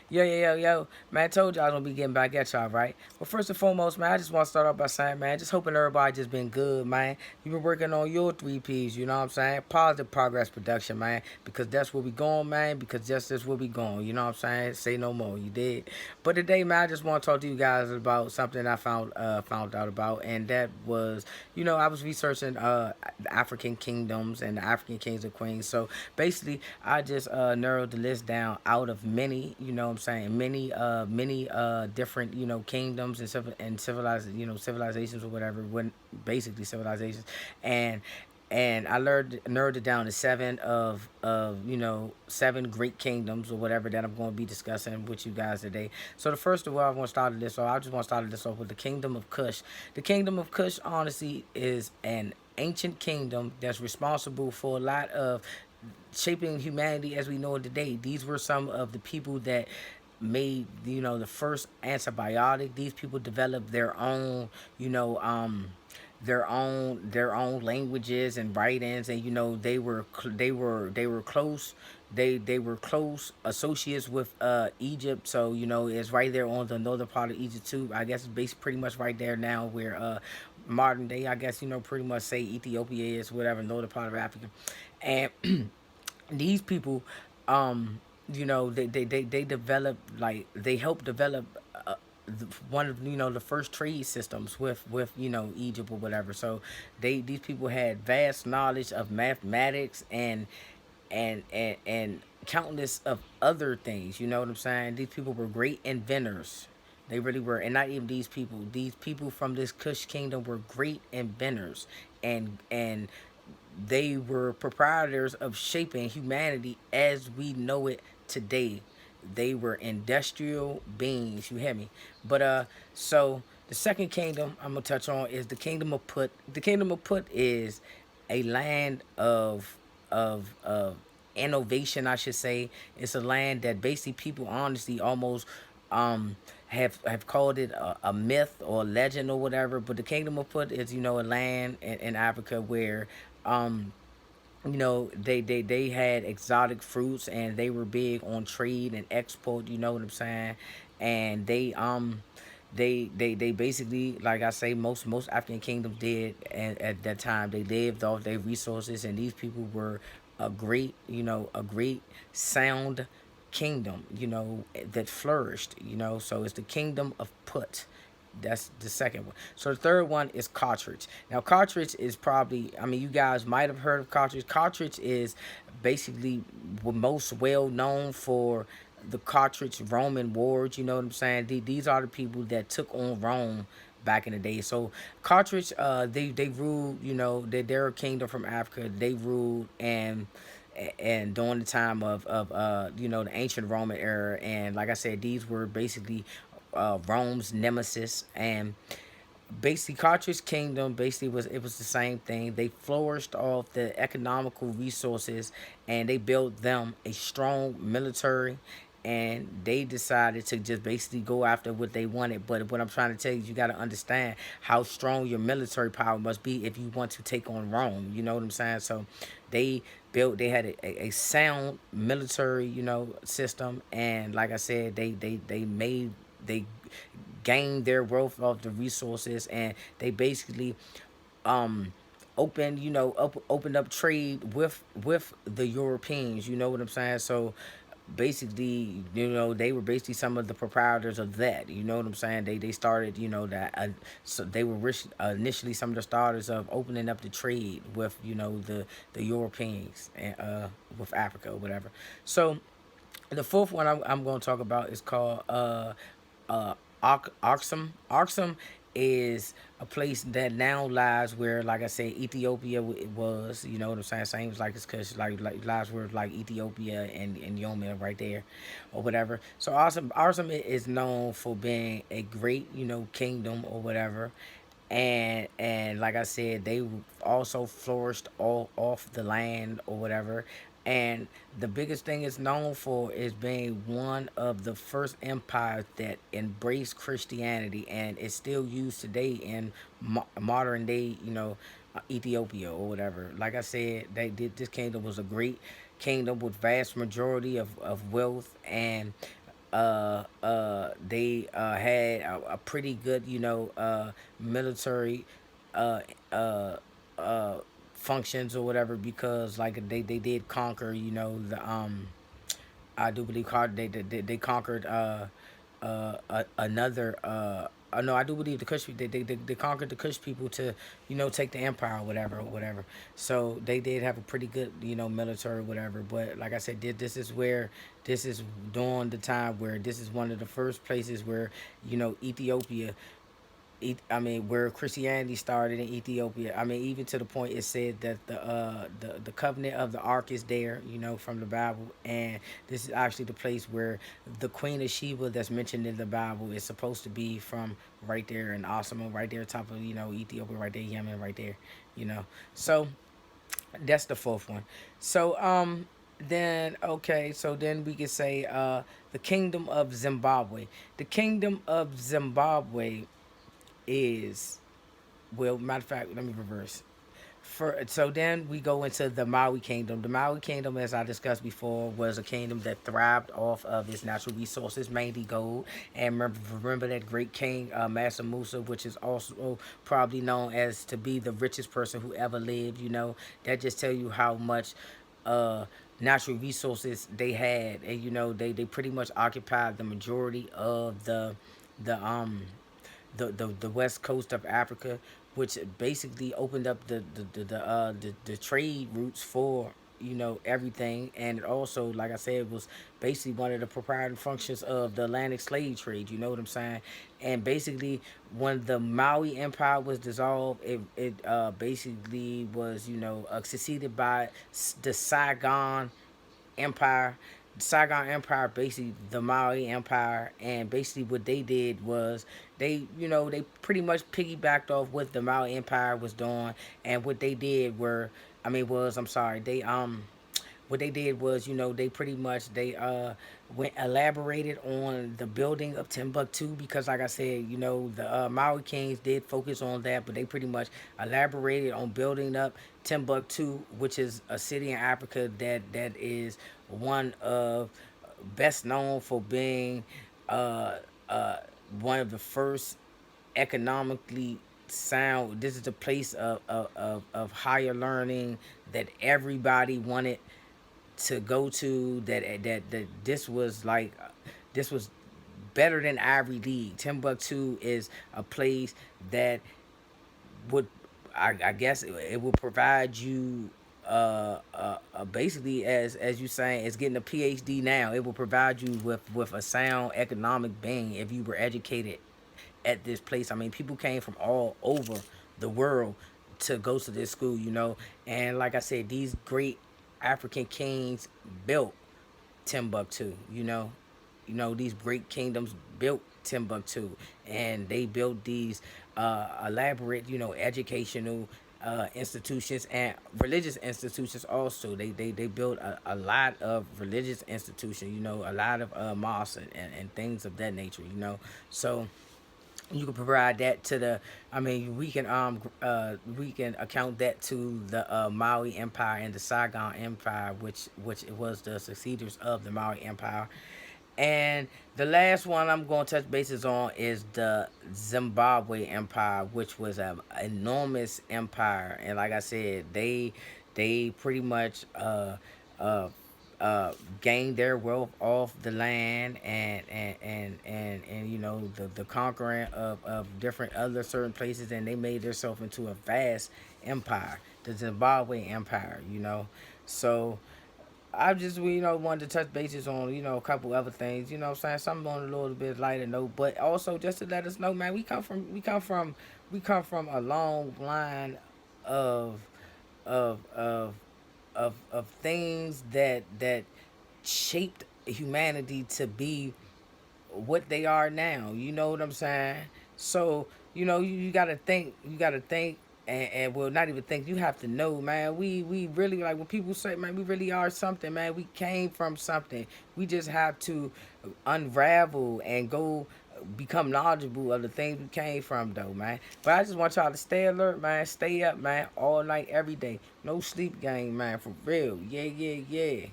Yo. Man, I told y'all I was gonna be getting back at y'all, right? But first and foremost, man, I just want to start off by saying, man, just hoping everybody just been good, man. You been working on your three P's, you know what I'm saying? Positive progress production, man, because that's where we going, man, because just that's where we going, you know what I'm saying? Say no more, you did. But today, man, I just want to talk to you guys about something I found out about, and that was, I was researching the African kingdoms and the African kings and queens. So basically, I just narrowed the list down out of many, you know what I'm saying, many different, kingdoms and civilized, civilizations or whatever, when basically civilizations, and I learned narrowed it down to seven great kingdoms or whatever that I'm going to be discussing with you guys today. So the first of all, I want to start this off. I just want to start this off with the Kingdom of Kush. The Kingdom of Kush, honestly, is an ancient kingdom that's responsible for a lot of shaping humanity as we know it today. These were some of the people that made the first antibiotic. These people developed their own languages and writings, and they were close. They were close associates with Egypt, so it's right there on the northern part of Egypt too. I guess it's based pretty much right there now where modern day, I guess, pretty much say Ethiopia is, whatever, northern part of Africa. And these people, they developed, like, they helped develop one of the first trade systems with Egypt or whatever. So these people had vast knowledge of mathematics and countless of other things. You know what I'm saying? These people were great inventors. They really were, and not even these people. These people from this Kush kingdom were great inventors, and they were proprietors of shaping humanity as we know it today. They were industrial beings. You hear me? But so the second kingdom I'm gonna touch on is the Kingdom of Put. The Kingdom of Put is a land of innovation, I should say. It's a land that basically people honestly almost have called it a myth or a legend or whatever. But the Kingdom of Put is a land in Africa where they had exotic fruits, and they were big on trade and export, you know what I'm saying? And they basically, like I say, most African kingdoms did at that time. They lived off their resources, and these people were a great sound kingdom, that flourished, so it's the Kingdom of Put. That's the second one. So the third one is Cartridge. Now Cartridge is probably, I mean, you guys might have heard of Cartridge. Cartridge is basically most well known for the Cartridge Roman wars. You know what I'm saying? These are the people that took on Rome back in the day. So Cartridge, they ruled. They're a kingdom from Africa. They ruled and during the time of the ancient Roman era, and like I said, these were basically Rome's nemesis. And basically Carthage Kingdom basically was the same thing. They flourished off the economical resources, and they built them a strong military, and they decided to just basically go after what they wanted. But what I'm trying to tell you, you got to understand how strong your military power must be if you want to take on Rome. You know what I'm saying? So they had a sound military, system. And like I said, they gained their wealth of the resources, and they basically um opened up trade with the Europeans. You know what I'm saying? So basically, they were basically some of the proprietors of that. You know what I'm saying? They started, that. So they were initially some of the starters of opening up the trade with the Europeans, and with Africa or whatever. So the fourth one I'm going to talk about is called uh, Aksum. Aksum is a place that now lies where, like I said, Ethiopia it was. You know what I'm saying? Same as like it's because like lies where like Ethiopia and Yemen right there, or whatever. So Aksum is known for being a great kingdom or whatever. And like I said, they also flourished all off the land or whatever. And the biggest thing it's known for is being one of the first empires that embraced Christianity, and it's still used today in modern day, Ethiopia or whatever. Like I said, they did. This kingdom was a great kingdom with vast majority of wealth, and they had a pretty good, military uh, uh, uh, functions or whatever, because like they did conquer, the I do believe they conquered another no, I do believe the Kush they conquered the Kush people to, take the empire or whatever. So they did have a pretty good, military or whatever. But like I said, this is during the time where this is one of the first places where, Ethiopia, I mean, where Christianity started in Ethiopia. I mean, even to the point it said that the covenant of the ark is there, from the Bible, and this is actually the place where the Queen of Sheba that's mentioned in the Bible is supposed to be from, right there in Asuma, right there top of, Ethiopia, right there, Yemen, right there, you know. So that's the fourth one. So then okay, so then we could say the Kingdom of Zimbabwe. The Kingdom of Zimbabwe is, well, matter of fact, let me reverse. So then we go into the Maui Kingdom. The Maui Kingdom, as I discussed before, was a kingdom that thrived off of its natural resources, mainly gold. And remember that great king, Mansa Musa, which is also probably known as to be the richest person who ever lived. That just tell you how much uh, natural resources they had, and they pretty much occupied the majority of the west coast of Africa, which basically opened up the trade routes for, everything. And it also, like I said, was basically one of the proprietary functions of the Atlantic slave trade. You know what I'm saying? And basically, when the Maui Empire was dissolved, it basically was, succeeded by the Saigon Empire. Saigon Empire, basically the Maori Empire, and basically what they did was they pretty much piggybacked off what the Maori Empire was doing, and what they did were, I mean, was I'm sorry, they what they did was, they pretty much they went elaborated on the building of Timbuktu, because like I said, the Maori Kings did focus on that, but they pretty much elaborated on building up Timbuktu, which is a city in Africa that is one of best known for being uh, uh, one of the first economically sound. This is the place of higher learning that everybody wanted to go to. That this was like, this was better than Ivy League. Timbuktu is a place that would, I guess it will provide you basically, as you saying, it's getting a PhD now. It will provide you with a sound economic being if you were educated at this place. I mean, people came from all over the world to go to this school, and like I said, these great African kings built Timbuktu. These great kingdoms built Timbuktu, and they built these elaborate, educational institutions and religious institutions also. They built a lot of religious institutions, a lot of mosques and things of that nature, So you can provide that to the, I mean, we can account that to the Maui Empire and the Saigon Empire, which it was the succeeders of the Maui Empire. And the last one I'm going to touch bases on is the Zimbabwe Empire, which was an enormous empire. And like I said, they pretty much uh, gained their wealth off the land, and the conquering of different other certain places, and they made themselves into a vast empire, the Zimbabwe Empire. So I just, wanted to touch bases on, a couple other things, what I'm saying, something on a little bit lighter note, but also just to let us know, man, we come from a long line of of of things that shaped humanity to be what they are now. You know what I'm saying? So you gotta think, and well, not even think. You have to know, man. We really, like when people say, man, we really are something, man. We came from something. We just have to unravel and go become knowledgeable of the things we came from, though, man. But I just want y'all to stay alert, man. Stay up, man, all night, every day. No sleep game, man, for real. Yeah, yeah, yeah.